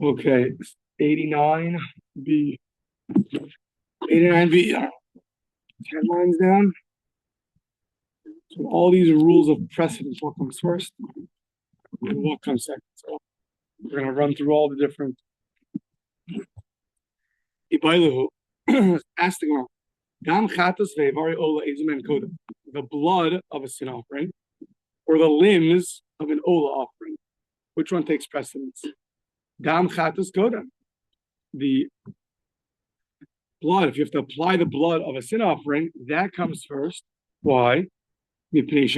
Okay, 89B. 89B. 10 lines down. So all these rules of precedence, what comes first and what comes second. So we're going to run through all the different. Ask the Gemara. The blood of a sin offering or the limbs of an ola offering. Which one takes precedence? Dam chatas kodem. The blood, if you have to apply the blood of a sin offering, that comes first. Why? That's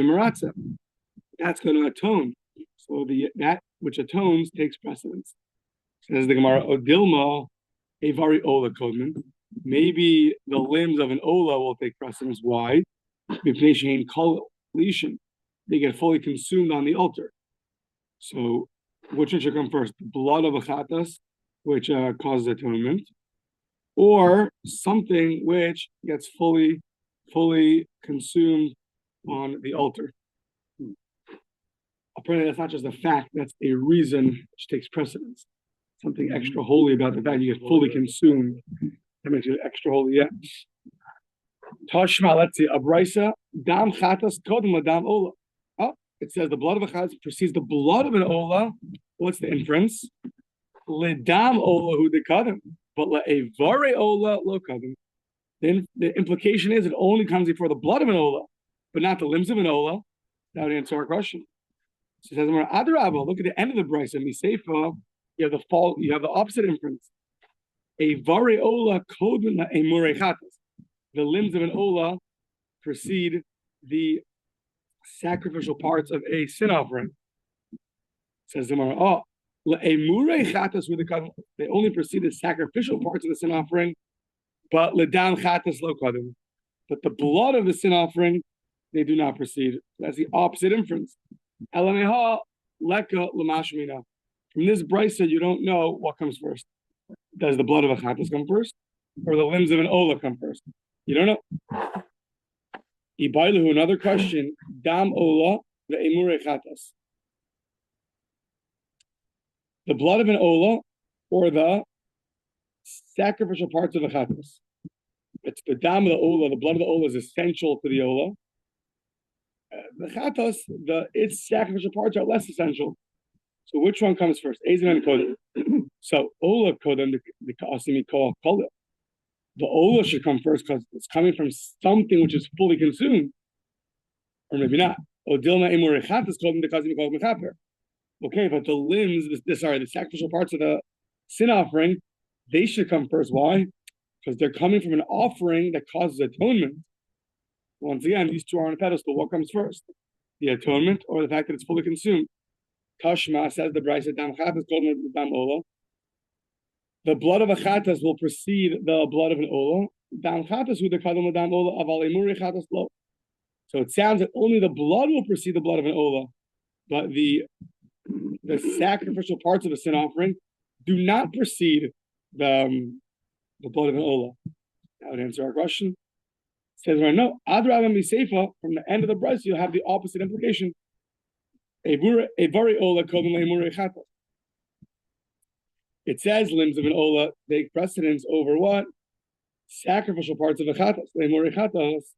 going to atone. So that which atones takes precedence. Says the Gemara, Odilma, Avari Ola Kodman. Maybe the limbs of an Ola will take precedence. Why? They get fully consumed on the altar. So which one should come first? The blood of a chatas, which causes atonement, or something which gets fully consumed on the altar. Apparently, that's not just a fact, that's a reason which takes precedence. Something extra holy about the fact you get fully consumed. That makes it extra holy, yeah. Tashma, let's see, Abraisa, Dam Chatas Kodem Dam Ola. Oh, it says the blood of a chatas precedes the blood of an Ola. What's the inference? Ledam Ola hu dekadem, but le'evare Ola lo kadem. Then the implication is it only comes before the blood of an Ola, but not the limbs of an Ola. That would answer our question. So it says, look at the end of the Brisa, Miseifa, you have the opposite inference. A vare Ola kodem le'emure chatas. The limbs of an Ola precede the sacrificial parts of a sin offering. Says the Gemara, they only precede the sacrificial parts of the sin offering, but ledam chatas lo kadem. But the blood of the sin offering, they do not precede. That's the opposite inference. Elameha leka lamashmina. From this brisa, you don't know what comes first. Does the blood of a chatas come first, or the limbs of an ola come first? You don't know. Ibailahu, another question. Dam ola ve'emure chatas. The blood of an ola or the sacrificial parts of the chatas. It's the dam of the ola. The blood of the ola is essential to the ola. The chatas, its sacrificial parts are less essential. So which one comes first? Ezim and Kollel. So ola kodem the ka'asimi call Kollel. The ola should come first because it's coming from something which is fully consumed, or maybe not. Odilma emure chatas kodem the ka'asimi call mechaper. Okay, but the limbs, the sacrificial parts of the sin offering, they should come first. Why? Because they're coming from an offering that causes atonement. Once again, these two are on a pedestal. What comes first? The atonement or the fact that it's fully consumed? Tashma says the Brisa, Dam Chatas called Dam Ola. The blood of a chatas will precede the blood of an Ola. Dam Chatas who the Kadam Dam Ola aval emuri chatas lo. So it sounds that only the blood will precede the blood of an Ola, but the sacrificial parts of the sin offering do not precede the blood of an Ola. That would answer our question. It says right no, Adrabam Miseifa, from the end of the Brisa, you'll have the opposite implication. A very Ola kodem le'emure chatas. It says limbs of an Ola take precedence over what? Sacrificial parts of the chatas. Le'emure chatas.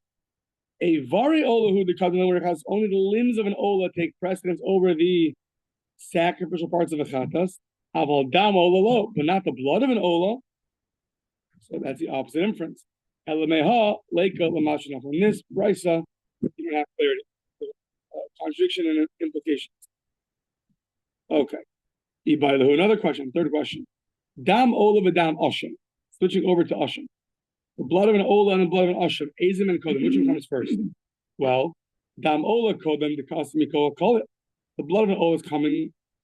A very Ola who the kodem le'emure chatas. Only the limbs of an Ola take precedence over the sacrificial parts of a chatas, aval dam ola lo, but not the blood of an ola. So that's the opposite inference. Elameha leika lamashina. From this brisa, you have clarity, contradiction and implications. Okay. Ibailahu. Another question. Third question. Dam ola v'dam asham. Switching over to asham. The blood of an ola and the blood of an asham. Ezim and kodem. Which one comes first? Well, dam ola kodem the kasmi kollel. The blood of an ola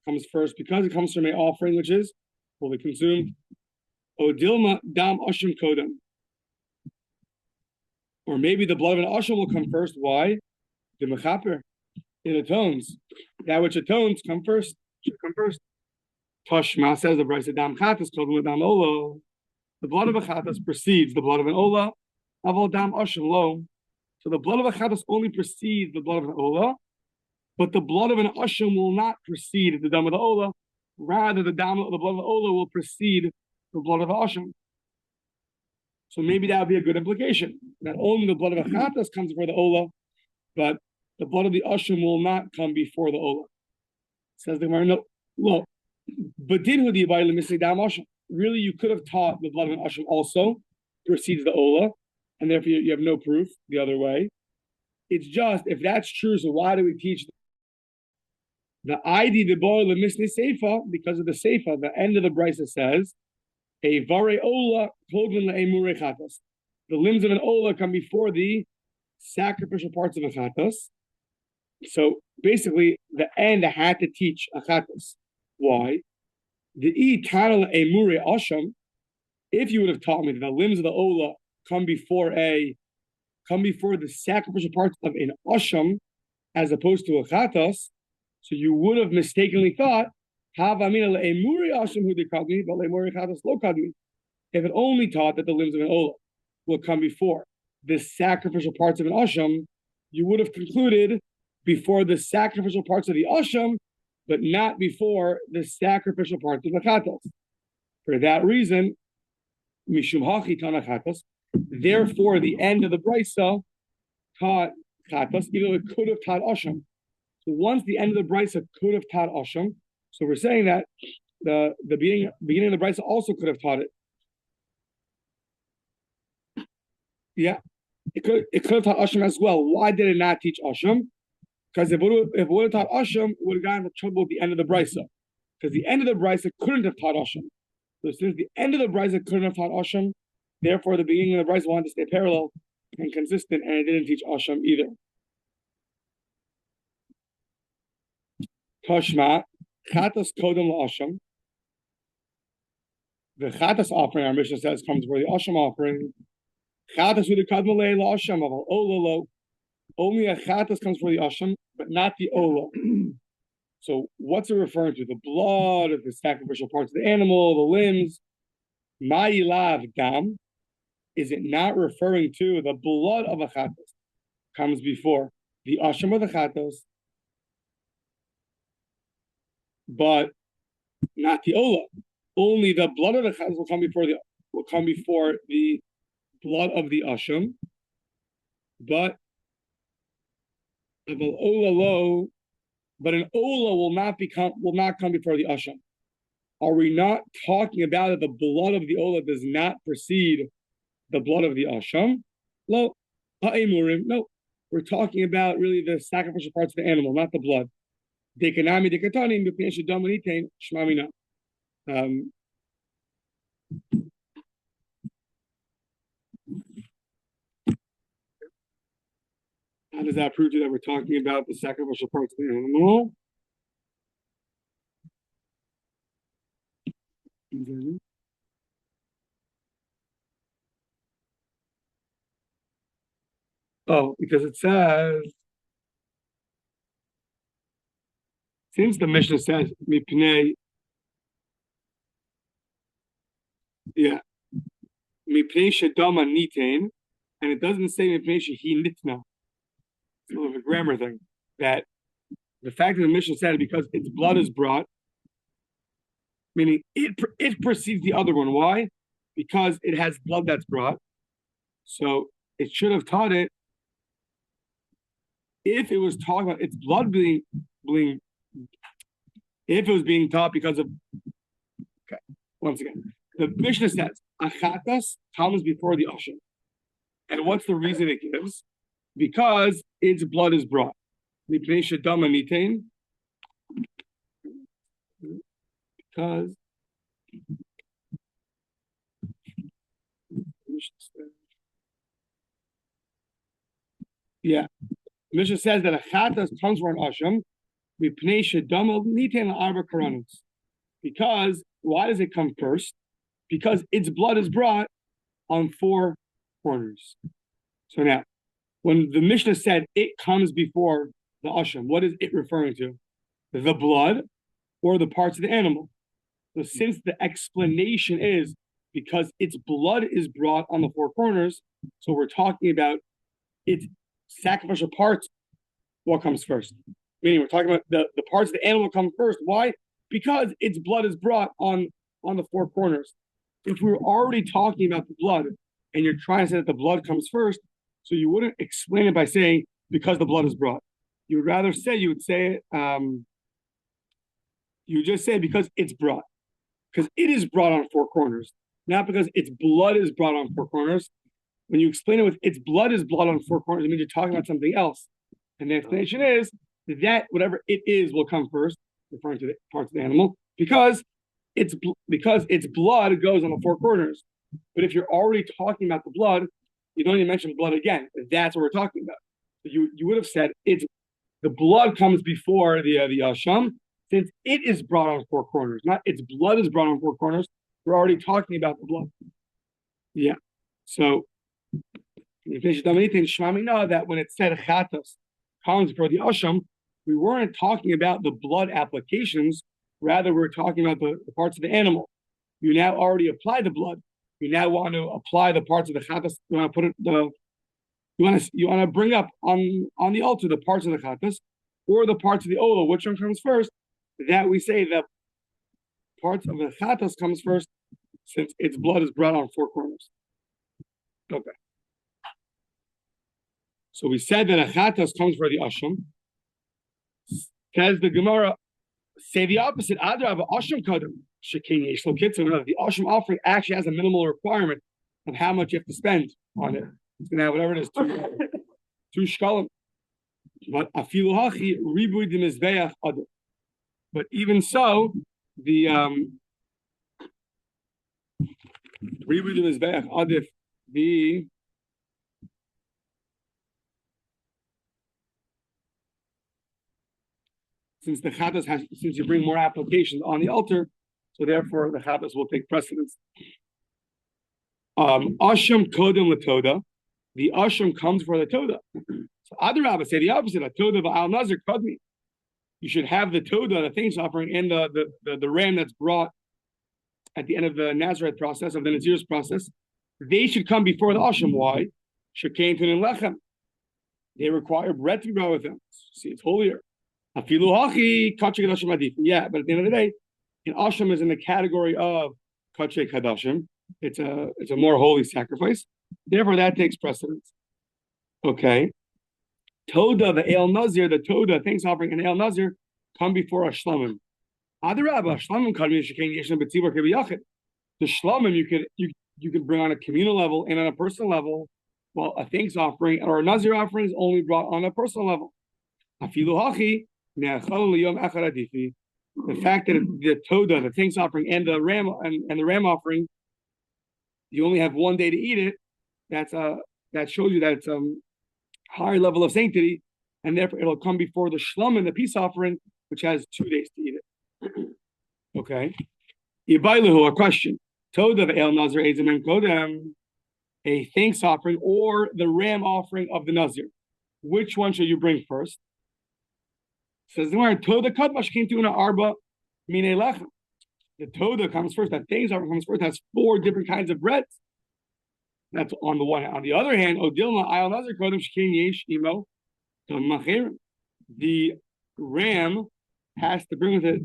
comes first because it comes from an offering which is fully consumed. Odilma dam asham kodem. Or maybe the blood of an asham will come first. Why? The mechaper. It atones. That which atones should come first. Tashma says the Brisa dam chatas kodem dam ola. The blood of a chatas precedes the blood of an ola. Aval dam asham lo. So the blood of a chatas only precedes the blood of an ola. But the blood of an asham will not precede the dam of the ola Rather, the blood of the Ola will precede the blood of the Asham. So maybe that would be a good implication. Not only the blood of Achatas comes before the Ola, but the blood of the Asham will not come before the Ola. Says the Gemara, no, look, but did who the Asham? Really, you could have taught the blood of an Asham also precedes the Ola, and therefore you have no proof the other way. It's just, if that's true, so why do we teach the ID the boy lemisni seifa? Because of the seifa, the end of the brisa says, a vare ola kodlin le'emure chatas. The limbs of an ola come before the sacrificial parts of a chatas. So basically, the end had to teach a chatas. Why? The e tanal emure asham. If you would have taught me that the limbs of the ola come before the sacrificial parts of an asham, as opposed to a chatas, so you would have mistakenly thought, if it only taught that the limbs of an ola will come before the sacrificial parts of an asham, you would have concluded before the sacrificial parts of the asham, but not before the sacrificial parts of the chatas. For that reason, mishum hachi tana chatas. Therefore, the end of the brisa taught chatas, even though it could have taught asham. So once the end of the brisa could have taught asham, so we're saying that the beginning of the brisa also could have taught it. Yeah, it could have taught asham as well. Why did it not teach asham? Because if it would have taught asham, it would have gotten into trouble at the end of the brisa. Because the end of the brisa couldn't have taught asham. So since the end of the brisa couldn't have taught asham, therefore the beginning of the brisa wanted to stay parallel and consistent, and it didn't teach asham either. Tashma, chatas kodem la'asham. The chatas offering, our Mishnah says, comes before the asham offering. Chatas with the kadmalei la'asham, aval ola lo. Only a chatas comes before the asham, but not the ola. So what's it referring to? The blood of the sacrificial parts of the animal, the limbs. Ma'ilav dam. Is it not referring to the blood of a chatas? Comes before the asham of the chatas, but not the ola. Only the blood of the chatas will come before the blood of the asham, but an ola will not come before the asham. Are we not talking about that the blood of the ola does not precede the blood of the asham? No, we're talking about really the sacrificial parts of the animal, not the blood. How does that prove to you that we're talking about the sacrificial parts of the animal? Oh, because it says, since the Mishnah says mipnei, mipnei shedama nitain, and it doesn't say mipnei shehi nitna. It's a little bit of a grammar thing. That the fact that the Mishnah said because its blood is brought, meaning it precedes the other one. Why? Because it has blood that's brought. So it should have taught it. If it was talking about its blood being, if it was being taught because of, okay, once again, the Mishnah says, achatas comes before the asham. And what's the reason it gives? Because its blood is brought. Because Mishnah says that a chatas comes from an asham, because why does it come first? Because its blood is brought on four corners. So now, when the Mishnah said it comes before the asham, what is it referring to? The blood or the parts of the animal? So since the explanation is because its blood is brought on the four corners, so we're talking about its sacrificial parts, what comes first? Meaning we're talking about the parts of the animal come first. Why? because its blood is brought on the four corners. If we were already talking about the blood and you're trying to say that the blood comes first, so you wouldn't explain it by saying because the blood is brought. You would rather say, you would just say because it's brought. Because it is brought on four corners, not because its blood is brought on four corners. When you explain it with its blood is brought on four corners, it means you're talking about something else. And the explanation is that whatever it is will come first, referring to the parts of the animal, because its blood goes on the four corners. But if you're already talking about the blood, you don't even mention blood again. That's what we're talking about. So you would have said the blood comes before the asham, since it is brought on four corners, not its blood is brought on four corners. We're already talking about the blood. Yeah. So that when it said chatas comes before the asham, we weren't talking about the blood applications. Rather, we're talking about the parts of the animal. You now already applied the blood. You now want to apply the parts of the chatas. You want to put it you want to bring up on the altar the parts of the chatas or the parts of the ola. Which one comes first? That we say the parts of the chatas comes first, since its blood is brought on four corners. Okay. So we said that a chatas comes for the asham. Says the Gemara, say the opposite. Adrab asham kadam shekin yesh lo kitzur. The asham offering actually has a minimal requirement of how much you have to spend on it. It's gonna have whatever it is, two shkalim. But afilu hachi ribui de mizbeach adam. But even so, the ribui de mizbeach adif, since the chatas since you bring more applications on the altar, so therefore the chatas will take precedence. Asham kodem letoda, the asham comes for the toda. So Adarabba say the opposite. A toda v'al nazir kadmi. You should have the toda, the thanks offering, and the ram that's brought at the end of the Nazareth process, of the Nazir's process. They should come before the asham. Why? Shekain tunin lechem. They require bread to be brought with them. See, it's holier. Afilu hachi kachei kadashim adif. Yeah, but at the end of the day, an asham is in the category of kachei kadashim. It's a more holy sacrifice. Therefore, that takes precedence. Okay. Toda, the El Nazir, the Toda, thanks offering, and El Nazir come before a Shlamim. Adarabba, Shlamim kadmi shekain yeshna b'tzibur kebiyachid. The Shlamim you could bring on a communal level and on a personal level, while a thanks offering or a Nazir offering is only brought on a personal level. Afilu hachi ne'achal liyom echad adifi. The fact that the Toda, the thanks offering, and the ram and the ram offering, you only have one day to eat it. That shows you that it's higher level of sanctity, and therefore it'll come before the shlum and the peace offering, which has 2 days to eat it. Okay. Yibailuhu, a question. Toda el nazir ezim and kodem, a thanks offering or the ram offering of the nazir. Which one should you bring first? Says the word Toda kadmash came to an arba mine lechem. The Toda comes first. That thanks offering comes first. Has 4 different kinds of breads. That's on the one hand. On the other hand, Odilma Ayal Nazir Kodem Shekin Yesh Imo Macherim. The ram has to bring with it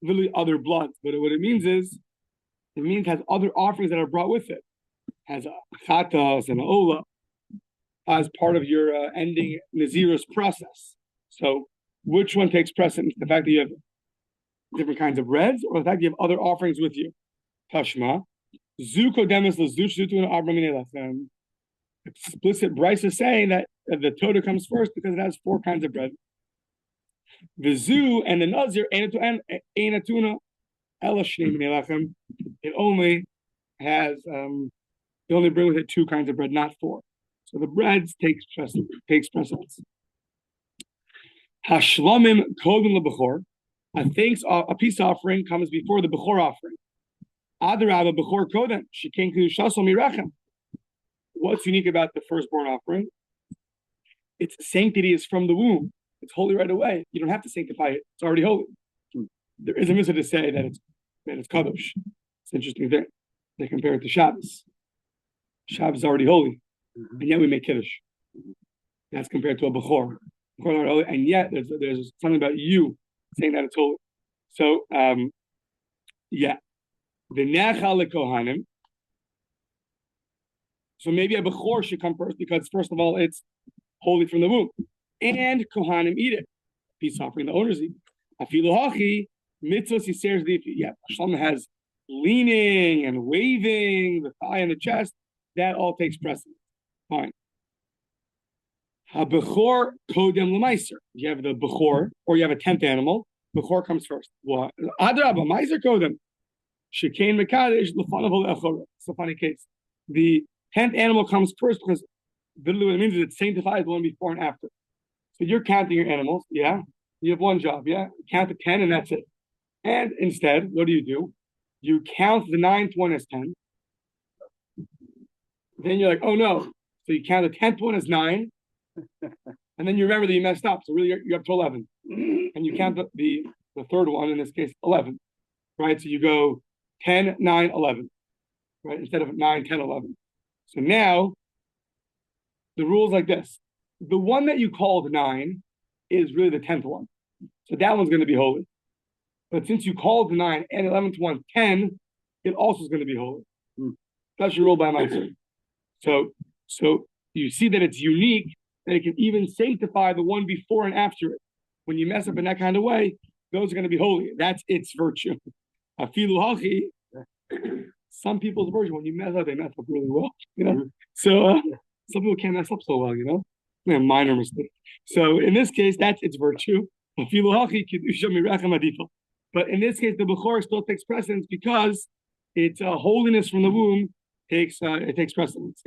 literally other bloods, but what it means is it has other offerings that are brought with it. Has a chatas and an ola as part of your ending Nazirus process. So, which one takes precedence? The fact that you have different kinds of breads, or the fact that you have other offerings with you? Tashma. Explicit Bryce is saying that the Toda comes first because it has 4 kinds of bread. The Zu and the Nazir it only has they only bring with it 2 kinds of bread, not 4. So the breads takes precedence. Hashlamim kodem lebechor. A peace offering comes before the bechor offering. Adarabba bechor kodem shekein kedushasol mirachem. What's unique about the firstborn offering? Its sanctity is from the womb. It's holy right away. You don't have to sanctify it. It's already holy. There is a mitzvah to say that it's kadosh. It's interesting thing. They compare it to Shabbos. Shabbos is already holy, and yet we make kiddush. That's compared to a bechor. And yet there's something about you saying that it's holy. So, yeah, the nechal lekohanim. So maybe a bechor should come first because, first of all, it's holy from the womb, and kohanim eat it. Peace offering, the owners eat. Afilu hachi mitzvos yiseres difi. Yeah, Shlomo has leaning and waving the thigh and the chest. That all takes precedence. Fine. Ha-bechor kodem l'maiser. You have the bechor, or you have a 10th animal. Bechor comes first. What? Adraba, maiser kodem. Shekain mekadesh l'fanav l'echora. It's a funny case. The 10th animal comes first because literally what it means is it sanctifies the one before and after. So you're counting your animals, yeah? You have one job, yeah? Count to 10 and that's it. And instead, what do? You count the 9th one as 10. Then you're like, oh no. So you count the 10th one as 9. And then you remember that you messed up. So really you're up to 11. And you count the third one, in this case, 11. Right? So you go 10, 9, 11. Right? Instead of 9, 10, 11. So now, the rule's like this. The one that you called 9 is really the 10th one. So that one's going to be holy. But since you called the 9 and 11th one 10, it also is going to be holy. That's your rule by myself. So you see that it's unique, that it can even sanctify the one before and after it. When you mess up in that kind of way, those are going to be holy. That's its virtue. Afilu hachi, some people's version, when you mess up, they mess up really well. So some people can't mess up so well, minor mistake. So in this case, that's its virtue. But in this case, the bechor still takes precedence because its holiness from the womb takes precedence.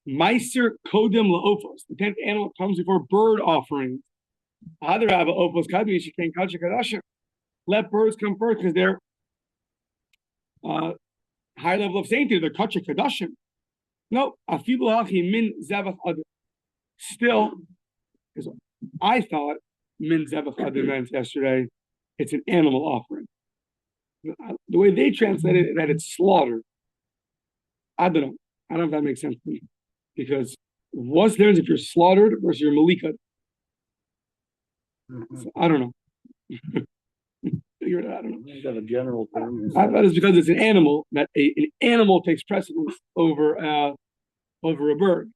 Meiser kodem laofos. The 10th animal comes before bird offerings. Let birds come first because they're high level of sanctity. They're kacha kadashim. No, afilu hachi min zevach adar. Still, because I thought min zevach adar meant yesterday, it's an animal offering. The way they translate it, that it's slaughtered. I don't know. I don't know if that makes sense to me. Because what's the difference if you're slaughtered versus you're malika? So, I don't know. Figure it out. I don't know. You got a general term. I thought it's because it's an animal that an animal takes precedence over a bird,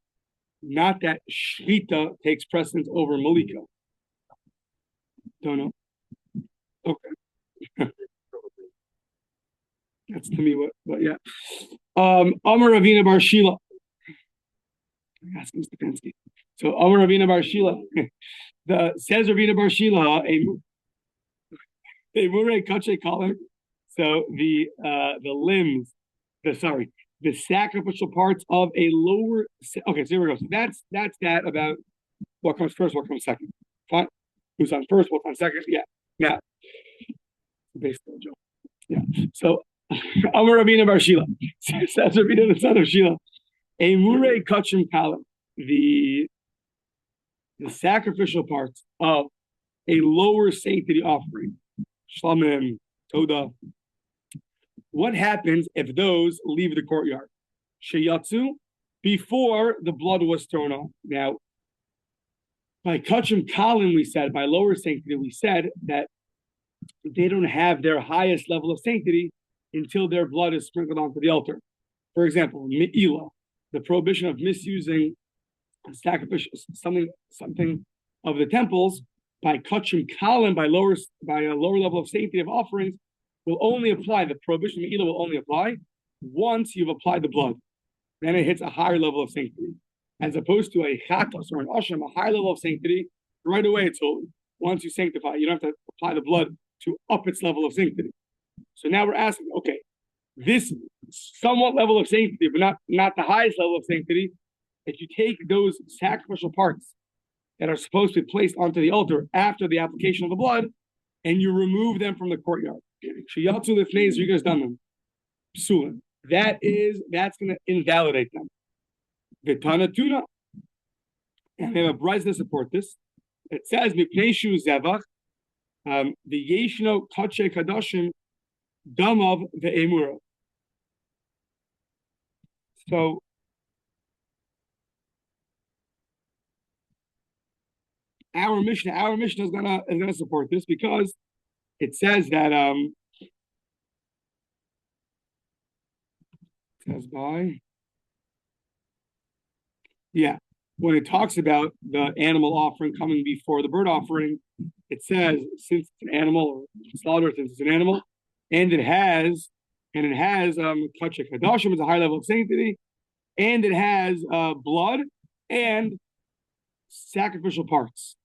not that shchita takes precedence over malika. Don't know. Okay. That's to me what yeah. Amar Ravina Bar Shila. Ask Mr. Pensky. So Amar Ravina Bar Shila. Says Ravina Bar Shila, a murei kache collar. So the limbs, the sacrificial parts of a lower. Okay, so here we go. So that's that about what comes first, what comes second. Fine. Who's on first, what's on second? Yeah. Now, basically, Joe. Yeah. So Amar Ravina Bar Shila. Says Ravina the son of Shila. A murei kachim kalam. The sacrificial parts of a lower sanctity offering. Shlamim, Toda. What happens if those leave the courtyard? Sheyatsu, before the blood was thrown on. Now, by kachim kalim, we said, by lower sanctity, we said that they don't have their highest level of sanctity until their blood is sprinkled onto the altar. For example, mi'ila, the prohibition of misusing sacrificial something of the temples by kachim kalim, by a lower level of sanctity of offerings, will only apply. The prohibition of mi'ila will only apply once you've applied the blood. Then it hits a higher level of sanctity, as opposed to a chatos or an ashram, a higher level of sanctity. Right away, it's holy. Once you sanctify, you don't have to apply the blood to up its level of sanctity. So now we're asking, okay, this somewhat level of sanctity, but not the highest level of sanctity. If you take those sacrificial parts that are supposed to be placed onto the altar after the application of the blood, and you remove them from the courtyard, that's going to invalidate them. Vitana tuna, and they have a brayz to support this. It says mipnei zevach, the yeshno kache kadashim damav ve'emura. So our Mishnah is gonna support this because it says that when it talks about the animal offering coming before the bird offering, it says since it's an animal or slaughter, since it's an animal, and it has kachek hadashim is a high level of sanctity, and it has blood and sacrificial parts.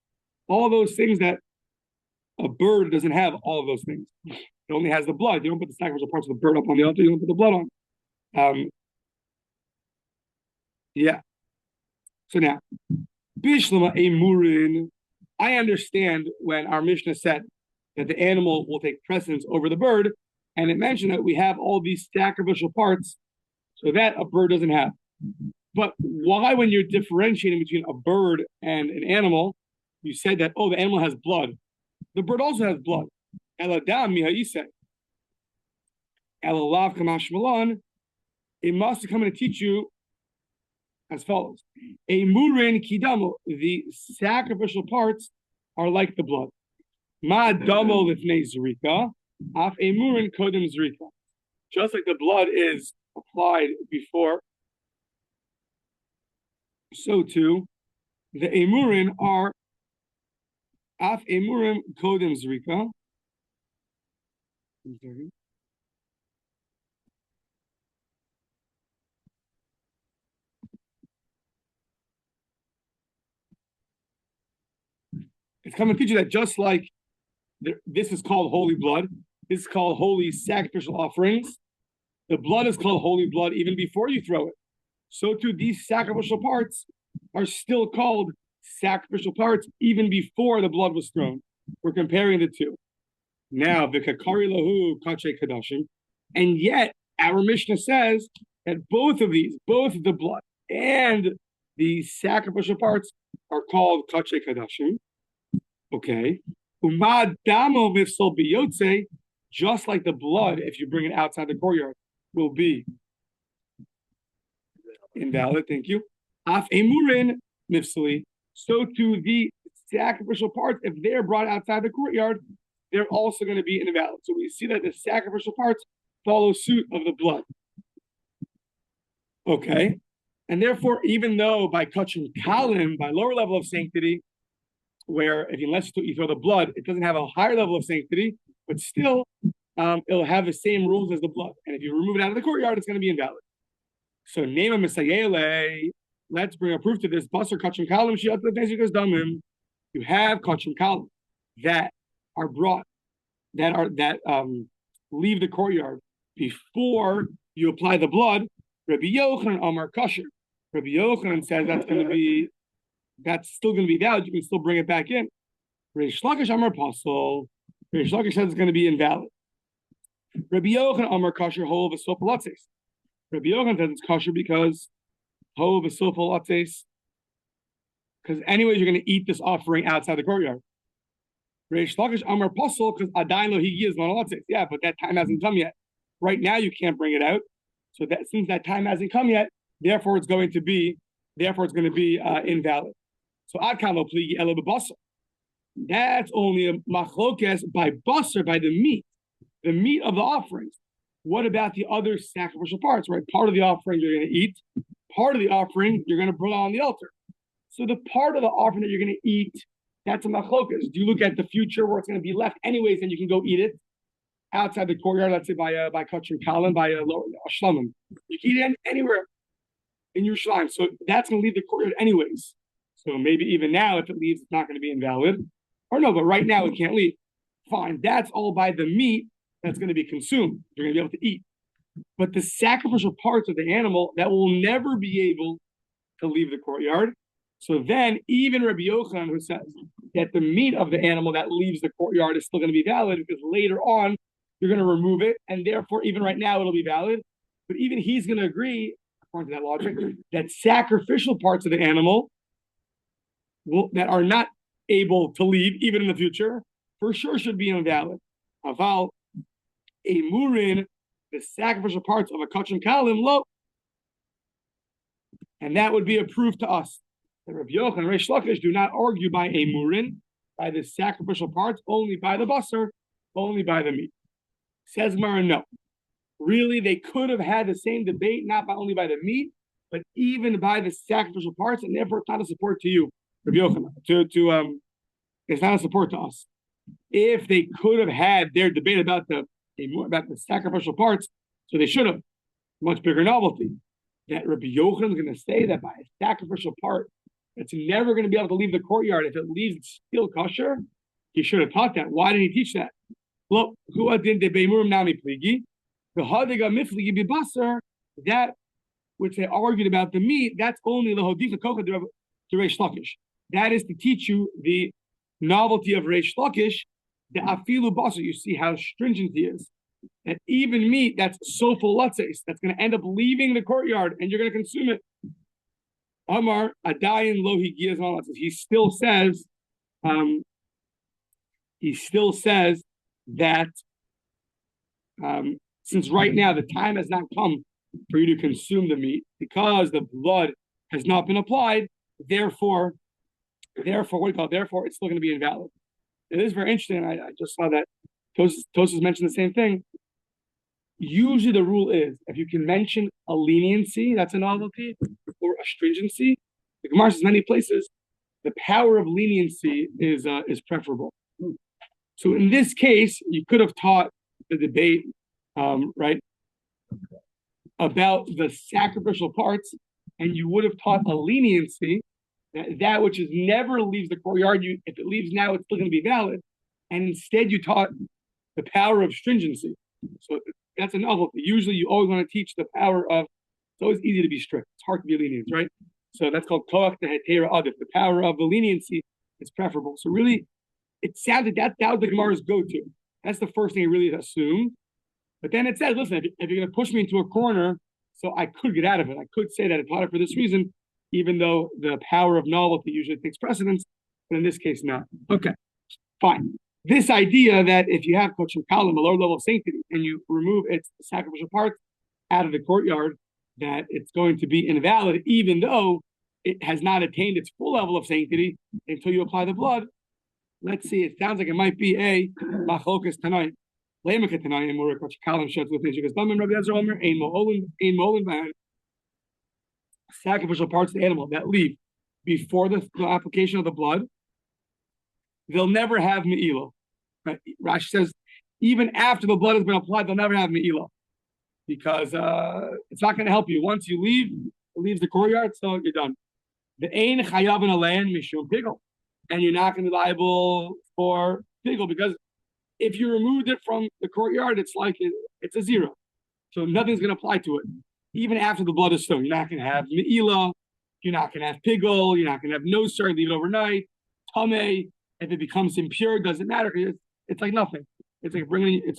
All those things that a bird doesn't have, all of those things. It only has the blood. You don't put the sacrificial parts of the bird up on the altar. You don't put the blood on. So now, Bishlama a murin. I understand when our Mishnah said that the animal will take precedence over the bird, and it mentioned that we have all these sacrificial parts, so that a bird doesn't have. But why, when you're differentiating between a bird and an animal, you said that, the animal has blood. The bird also has blood. Eladam mihayise. Elalav kamash malan. It must come and teach you as follows. A murin kidamo. The sacrificial parts are like the blood. Ma damo lifnei zrika. Af a murin kodem zrika. Just like the blood is applied before, so too the emurim are af emurim kodem zrika. It's coming to teach you that just like this is called holy blood, this is called holy sacrificial offerings. The blood is called holy blood even before you throw it. So too, these sacrificial parts are still called sacrificial parts even before the blood was thrown. We're comparing the two. Now, v'kakari lahu kachei kadashim, and yet our Mishnah says that both of these, both the blood and the sacrificial parts, are called kachei kadashim. Okay. Umad damo mifsal biyotze, just like the blood, if you bring it outside the courtyard, will be invalid. Thank you. Af emurin mifsali. So to the sacrificial parts, if they're brought outside the courtyard, they're also going to be invalid. So we see that the sacrificial parts follow suit of the blood. Okay. And therefore, even though by kachim kalim, by lower level of sanctity, where unless you throw the blood, it doesn't have a higher level of sanctity, but still it'll have the same rules as the blood. And if you remove it out of the courtyard, it's going to be invalid. So Nema Misayele, let's bring a proof to this. Basar kachim kalim shiat le'nezikas damim. You have kachim kalim that are brought, that leave the courtyard before you apply the blood. Rabbi Yochanan Amar Kasher. Rabbi Yochanan says that's still going to be valid. You can still bring it back in. Reish Lakish Amar Pasol. Reish Lakish says it's going to be invalid. Rabbi Yochanan Amar Kasher Ho v'Sopalatzes. Rabbi Yochanan says it's kosher because Ho v'Sopalatzes. Because anyways, you're going to eat this offering outside the courtyard. Reish Lakish Amar Pasol because Adain lo higiyaz manalatzes. Yeah, but that time hasn't come yet. Right now, you can't bring it out. So that since that time hasn't come yet, therefore it's going to be invalid. So adkan lo pligi elo b'basar. That's only a machlokes by basar, by the meat of the offerings. What about the other sacrificial parts? Right, part of the offering you're going to eat, part of the offering you're going to put on the altar. So the part of the offering that you're going to eat, that's a machlokes. Do you look at the future where it's going to be left anyways, and you can go eat it outside the courtyard? Let's say by kachim kalim, by a shlamim. You can eat it anywhere in your shrine. So that's going to leave the courtyard anyways. So maybe even now, if it leaves, it's not going to be invalid. Or no, but right now it can't leave. Fine. That's all by the meat that's going to be consumed. You're going to be able to eat. But the sacrificial parts of the animal, that will never be able to leave the courtyard. So then even Rabbi Yochanan, who says that the meat of the animal that leaves the courtyard is still going to be valid because later on you're going to remove it, and therefore even right now it'll be valid. But even he's going to agree, according to that logic, that sacrificial parts of the animal that are not able to leave, even in the future, for sure should be invalid. Aval, a murin, the sacrificial parts of a kachim kalim, lo. And that would be a proof to us that Rabbi Yochanan and Reish Lakish do not argue by a murin, by the sacrificial parts, only by the basar, only by the meat. Says Gemara, no. Really, they could have had the same debate, not only by the meat, but even by the sacrificial parts, and therefore it's not a support to you, Rabbi Yochanan. It's not a support to us. If they could have had their debate about the sacrificial parts, so they should have much bigger novelty. That Rabbi Yochanan is going to say that by a sacrificial part, it's never going to be able to leave the courtyard. If it leaves, it's still kosher. He should have taught that. Why did he teach that? Look, that which they argued about the meat, that's only the hodifa kocha to Reish Lakish. That is to teach you the novelty of Reish Lakish, the afilu basar. You see how stringent he is. That even meat that's so full latzes, that's going to end up leaving the courtyard and you're going to consume it. Amar adayin lo higiyaz mal latzes. He still says that since right now the time has not come for you to consume the meat because the blood has not been applied, therefore it's still going to be invalid. It is very interesting. I just saw that Tosas mentioned the same thing. Usually the rule is if you can mention a leniency, that's a novelty, or a stringency. The Gemara says many places the power of leniency is preferable. So in this case, you could have taught the debate, right, about the sacrificial parts, and you would have taught a leniency, that which is never leaves the courtyard. If it leaves now, it's still going to be valid. And instead, you taught the power of stringency. So that's a novelty. Usually, you always want to teach the power of. It's always easy to be strict. It's hard to be lenient, right? So that's called koach tehetera adif. The power of the leniency is preferable. So really, it sounds like that was the Gemara's go-to. That's the first thing he really assumed. But then it says, listen, if you're going to push me into a corner, so I could get out of it. I could say that I taught it for this reason, even though the power of novelty usually takes precedence. But in this case, not. Okay, fine. This idea that if you have kochim kalim, a lower level of sanctity, and you remove its sacrificial parts out of the courtyard, that it's going to be invalid, even though it has not attained its full level of sanctity until you apply the blood. Let's see. It sounds like it might be a machlokas tonight. Sacrificial parts of the animal that leave before the application of the blood, they'll never have me'ilah. Right? Rashi says, even after the blood has been applied, they'll never have me'ilah because it's not going to help you. Once you leave, it leaves the courtyard, so you're done. The ein chayavin alein mishum pigel, and you're not going to be liable for pigel because if you removed it from the courtyard, it's like it's a zero, so nothing's going to apply to it. Even after the blood is thrown, you're not going to have me'ilah, you're not going to have pigel, you're not going to have nosar, leave it overnight. Tameh, if it becomes impure, it doesn't matter. It's like nothing. It's like bringing. It's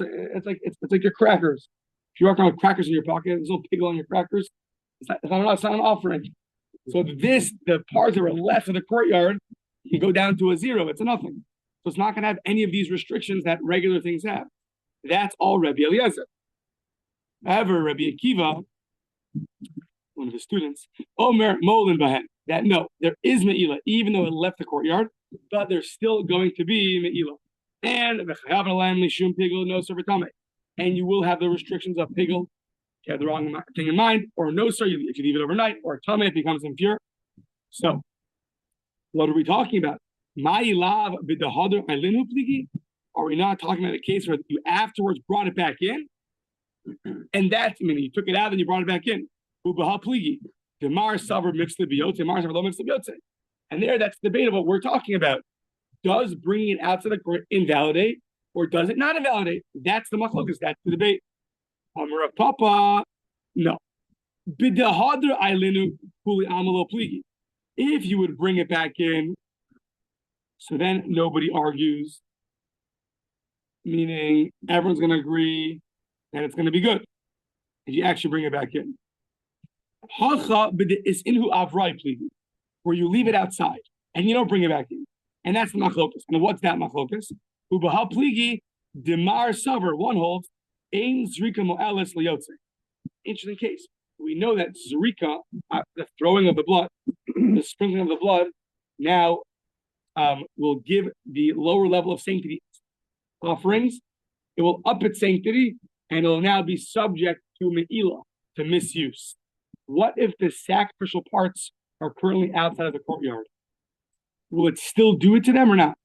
like your crackers. If you walk around with crackers in your pocket, there's no pigel on your crackers. It's not an offering. So the parts that are left of the courtyard, can go down to a zero. It's a nothing. So it's not going to have any of these restrictions that regular things have. That's all Rabbi Eliezer. However, Rabbi Akiva, one of his students, Omer Molin Bahen, that no, there is Me'ilah, even though it left the courtyard, but there's still going to be Me'ilah. And you will have the restrictions of pigel, if you have the wrong thing in mind, or no, sir, if you leave it overnight, or tameh, it becomes impure. So, what are we talking about? Are we not talking about a case where you afterwards brought it back in? And that's, I mean, you took it out and you brought it back in. And there, that's debatable. We're talking about, does bringing it out to the court invalidate or does it not invalidate? That's the machlokas. That's the debate. Papa, no. If you would bring it back in, so then nobody argues, meaning everyone's going to agree that it's going to be good if you actually bring it back in. Where you leave it outside and you don't bring it back in. And that's the machlokas. And what's that machlokas? Ubaha pligi demar savar. One holds ein zrika mo'elis liyotze. Interesting case. We know that zrika, the throwing of the blood, the sprinkling of the blood, now will give the lower level of sanctity offerings it will up its sanctity, and it will now be subject to me'ilah, to misuse. What if the sacrificial parts are currently outside of the courtyard? Will it still do it to them or not?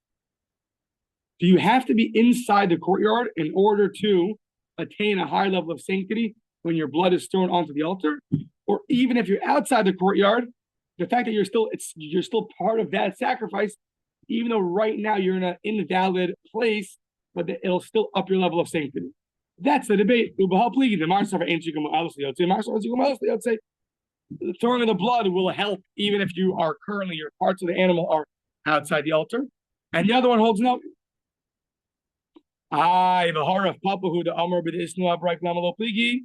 Do you have to be inside the courtyard in order to attain a higher level of sanctity when your blood is thrown onto the altar? Or even if you're outside the courtyard, the fact that you're still part of that sacrifice, even though right now you're in an invalid place, but it'll still up your level of sanctity. That's the debate. The throwing of the blood will help even if you are currently, your parts of the animal are outside the altar. And the other one holds no. The horror of Papa who the Amr bid Isnu Abrak Lamalo Pligi.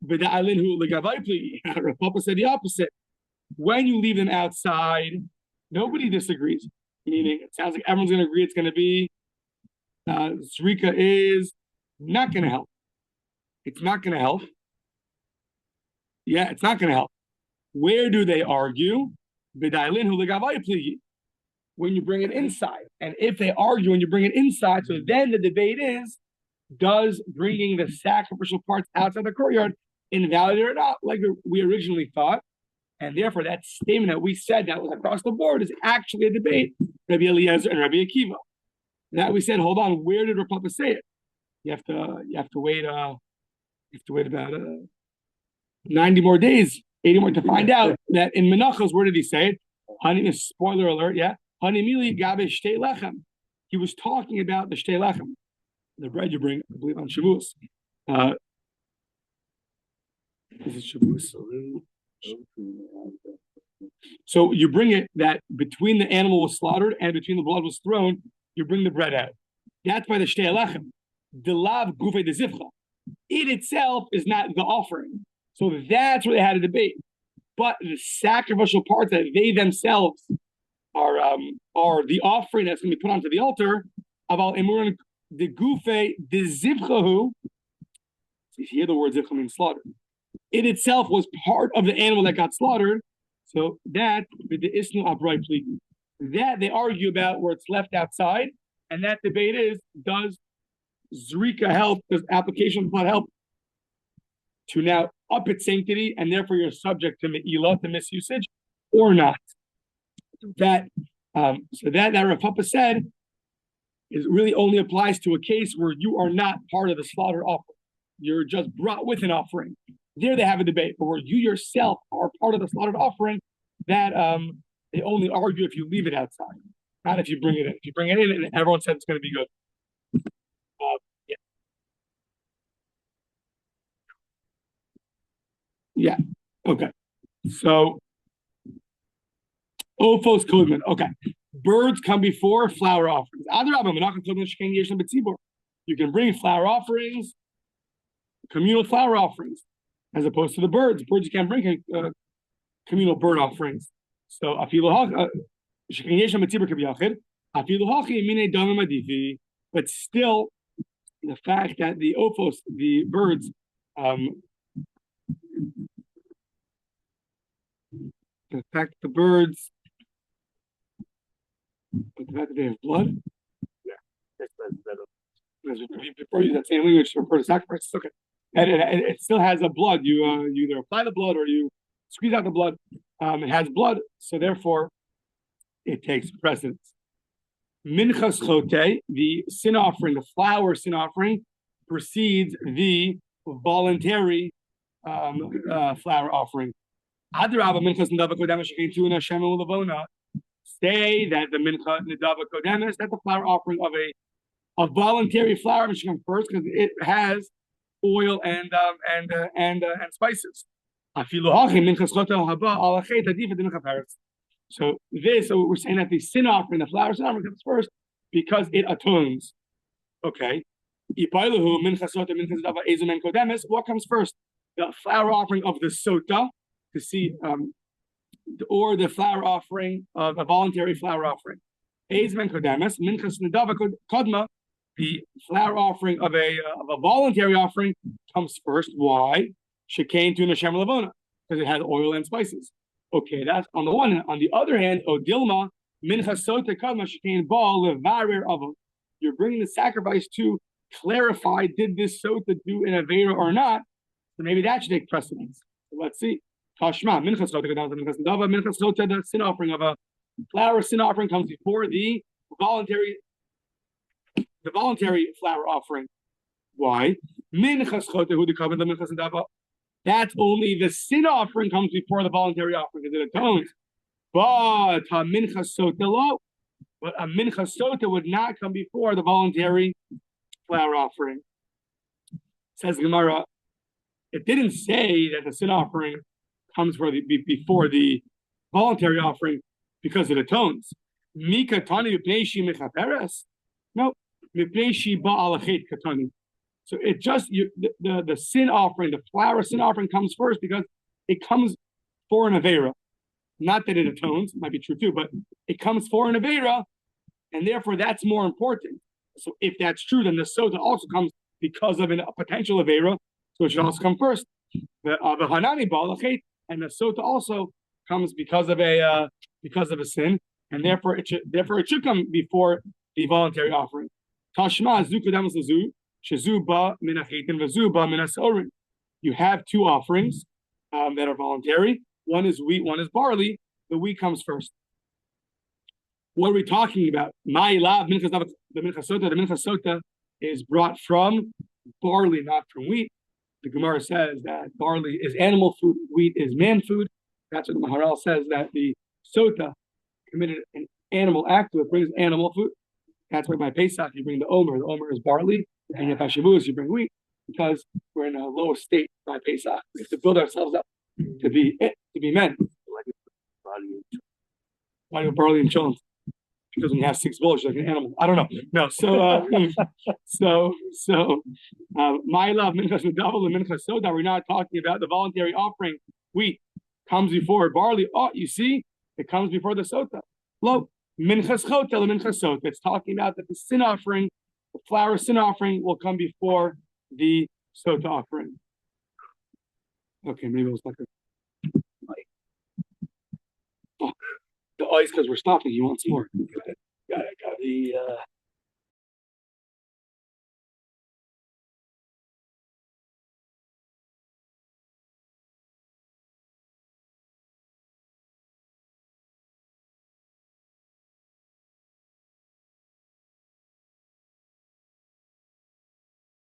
Bida'alin who Ligavai Pligi. Papa said the opposite. When you leave them outside, nobody disagrees. Meaning, it sounds like everyone's going to agree it's going to be Zrika is not going to help. It's not going to help. Yeah, it's not going to help. Where do they argue? Bida'alin who Ligavai Pligi. When you bring it inside. And if they argue when you bring it inside, so then the debate is, does bringing the sacrificial parts outside the courtyard invalidate or not, like we originally thought? And therefore, that statement that we said that was across the board is actually a debate, Rabbi Eliezer and Rabbi Akiva. That we said, hold on, where did Rav Papa say it? You have to wait about 90 more days, 80 more to find out that in Menachos, where did he say it? Honey, spoiler alert, yeah. He was talking about the shtei lechem, the bread you bring, I believe, on Shavuos. Is it Shavuos? So you bring it that between the animal was slaughtered and between the blood was thrown, you bring the bread out. That's by the shtei lechem. The lav gufei de zivcha. It itself is not the offering. So that's where they had a debate. But the sacrificial parts that they themselves are the offering that's going to be put onto the altar. About emurin the gufe the zivchahu. So you hear the word zivcha means slaughtered. It itself was part of the animal that got slaughtered. So that the isnu abrai pligi. That they argue about where it's left outside, and that debate is: does zrika help? Does application of blood help to now up its sanctity, and therefore you're subject to me'ilah, to misusage, or not? That Rav Papa said is really only applies to a case where you are not part of the slaughter offering. You're just brought with an offering. There they have a debate, but where you yourself are part of the slaughtered offering, that they only argue if you leave it outside, not if you bring it in. If you bring it in, and everyone said it's going to be good. Yeah. Okay. So. Ophos kodman. Okay. Birds come before flower offerings. You can bring flower offerings, communal flower offerings, as opposed to the birds. Birds you can't bring communal bird offerings. So but still, the fact that the ophos, the birds, the fact that the birds. But the fact that they have blood? Yeah. Before you that same language for the sacrifice, okay. And it still has a blood. You either apply the blood or you squeeze out the blood. It has blood, so therefore it takes precedence. Minchas chote, the sin offering, the flour sin offering, precedes the voluntary flour offering. Adrabah minchas nedava kodemes shekein tu Hashem u'levona. Say that the mincha nedava kodemes, that the flour offering of a voluntary flour should come first because it has oil and spices. So we're saying that the sin offering, the flour sin offering comes first because it atones. Okay. What comes first? The flour offering of the sota, to see, or the flour offering of a voluntary flour offering. The flour offering of a voluntary offering comes first. Why? Shekain tu Hashem levona, because it has oil and spices. Okay, that's on the one hand. On the other hand, Odilma mincha sota kadma shekain bal levarer avon. You're bringing the sacrifice to clarify, did this sota do an avera or not? So maybe that should take precedence. So let's see. Tashma, minchas sota, the sin offering of a flour sin offering comes before the voluntary flour offering. Why? Minchas sota, who the covenant the minchas dava. That's only the sin offering comes before the voluntary offering because it atones. But a minchas sota would not come before the voluntary flour offering. Says Gemara, it didn't say that the sin offering comes before the voluntary offering because it atones. Mika tani mipnei mechaperes? No, mipnei ba'alachet katani. So it just the sin offering, the flour sin offering comes first because it comes for an avera. Not that it atones, it might be true too, but it comes for an avera, and therefore that's more important. So if that's true, then the sota also comes because of a potential avera, so it should also come first. The hanani ba'alachet, and the sota also comes because of a sin, and therefore it should come before the voluntary offering. Tashma zu kodamos lezu shezu ba min hachitin v'zu ba min hasorin. You have two offerings that are voluntary. One is wheat, one is barley. The wheat comes first. What are we talking about? Ma'ilav minchas sota. The minchas sota is brought from barley, not from wheat. The Gemara says that barley is animal food, wheat is man food. That's what the Maharal says, that the sota committed an animal act, so it brings animal food. That's why by Pesach you bring the omer. The omer is barley, and if Shavuos you bring wheat, because we're in a low state by Pesach. We have to build ourselves up to be men. Why do barley and children? Because when you have 6 bulls, you're like an animal. I don't know. No, my love, minchas medavul and minchas soda. We're not talking about the voluntary offering. Wheat comes before barley. Oh, you see, it comes before the sota. Lo, minchas chota, minchas sota. It's talking about that the sin offering, the flour sin offering, will come before the sota offering. Okay, maybe it was like a. Oh, the ice because we're stopping. You want some more? Got it.